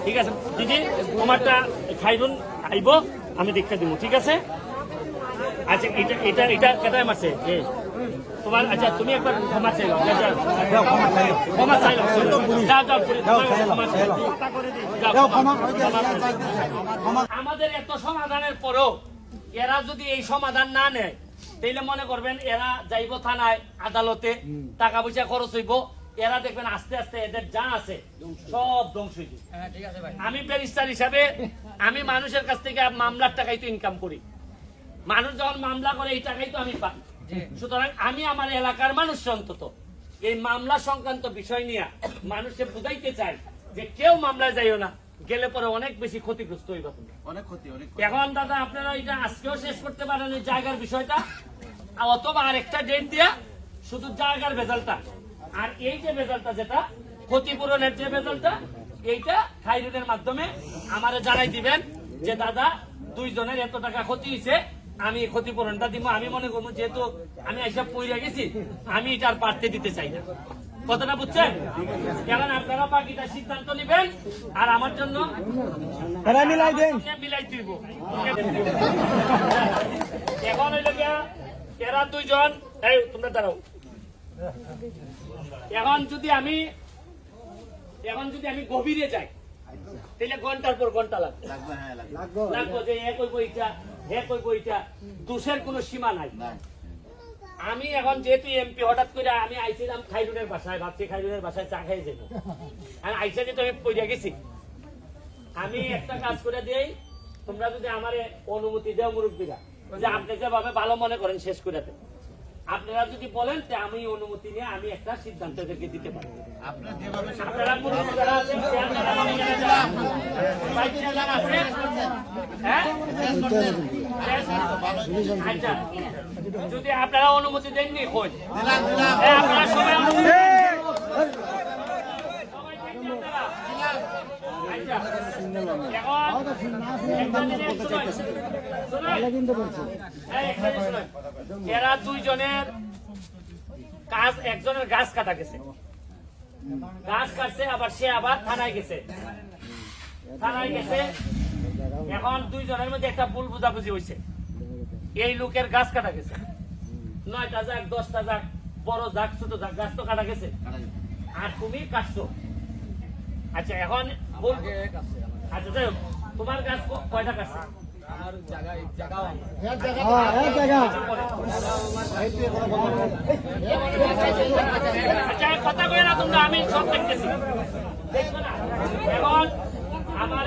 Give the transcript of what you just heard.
ঠিক আছে দিদি, তোমারটা খাইরুন আইব, আমি দেখতে দিব, ঠিক আছে? আচ্ছা এটা এটা এটা কেটাই মারছে তোমার? আচ্ছা তুমি একবার ক্ষমা চাইলো, ক্ষমা চাইলো, যাও যাও আমাদের এত সমাধানের পরও এরা যদি এই সমাধান না নেয়, তাইলে মনে করবেন এরা যাইব থানায়, আদালতে, টাকা পয়সা খরচ হইব, এরা দেখবেন আস্তে আস্তে এদের যা আছে সব ধ্বংস হইবে। আমি ব্যারিস্টার হিসাবে আমি মানুষের কাছ থেকে মামলার টাকাই তো ইনকাম করি, মানুষ যখন মামলা করে এই টাকাই তো আমি পাই। সুতরাং আমি আমার এলাকার মানুষ অন্তত এই মামলা সংক্রান্ত বিষয় নিয়ে মানুষকে বুঝাইতে চাই যে কেউ মামলায় যাইও না, গেলে পরে অনেক বেশি ক্ষতিগ্রস্ত হইবা তুমি। এখন দাদা আপনারা এটা আজকেও শেষ করতে পারেন এই জায়গার বিষয়টা, অথবা আরেকটা ডেট দিয়া শুধু জায়গার ভেজালটা, আর এই যে ভেজালটা যেটা ক্ষতিপূরণের যে ভেজালটা, এইটা খাইরুনের মাধ্যমে আমারে জানাই দিবেন যে দাদা 2 জনের এত টাকা ক্ষতি হয়েছে, আমি ক্ষতিপূরণটা দিব। আমি মনে করবো যেহেতু আমি এইসব পইরা গেছি, আমি এটা আর পারতে দিতে চাই না। কথাটা বুঝছেন? এখন আপনারা বাকিটা সিদ্ধান্ত নেবেন, আর আমার জন্য মিলাই দিব। এখন হইল গিয়া এরা 2 জন, এই তোমরা দাঁড়াও। এখন যদি আমি গভীরে যাই, তাহলে ঘন্টার পর ঘন্টা লাগবে, যে এ কইব এইটা, হে কইব এইটা, দোষের কোনো সীমা নাই। আমি এখন যেহেতু এমপি, হঠাৎ করে আমি আইছিলাম খাইরুনের বাসায়, ভাবছি খাইরুনের বাসায় চা খাই যাবো, আর আইসা যেহেতু আমি পইরা গেছি, আমি একটা কাজ করে দিই, তোমরা যদি আমার অনুমতি দেও মুরব্বীরা, যে আপনি যেভাবে ভালো মনে করেন শেষ করে দেন, আপনারা যদি বলেন যে আমি অনুমতি নিয়ে আমি একটা সিদ্ধান্ত এদেরকে দিতে পারি। আপনারা মুরব্বী যারা আছেন, আচ্ছা যদি আপনারা অনুমতি দেননি, খোঁজ আপনারা সবাই এরা 2 জনের কাজ, একজনের গাছ কাটা গেছে, গাছ কাটছে, আবার সে আবার থানায় গেছে। এখন 2 জনের মধ্যে একটা ভুল বুঝাবুঝি হয়েছে, এই লোকের গাছ কাটা গেছে, 9টা যাক 10টা যাক, বড় যাক ছোট যাক, গাছ তো কাটা গেছে, আর তুমি কাটছো। আচ্ছা এখন আচ্ছা যাই হোক, তোমার গাছ কয়টা কাটছে? আচ্ছা কথা কই না তোমরা, আমি সব দেখতেছি, এখন আমার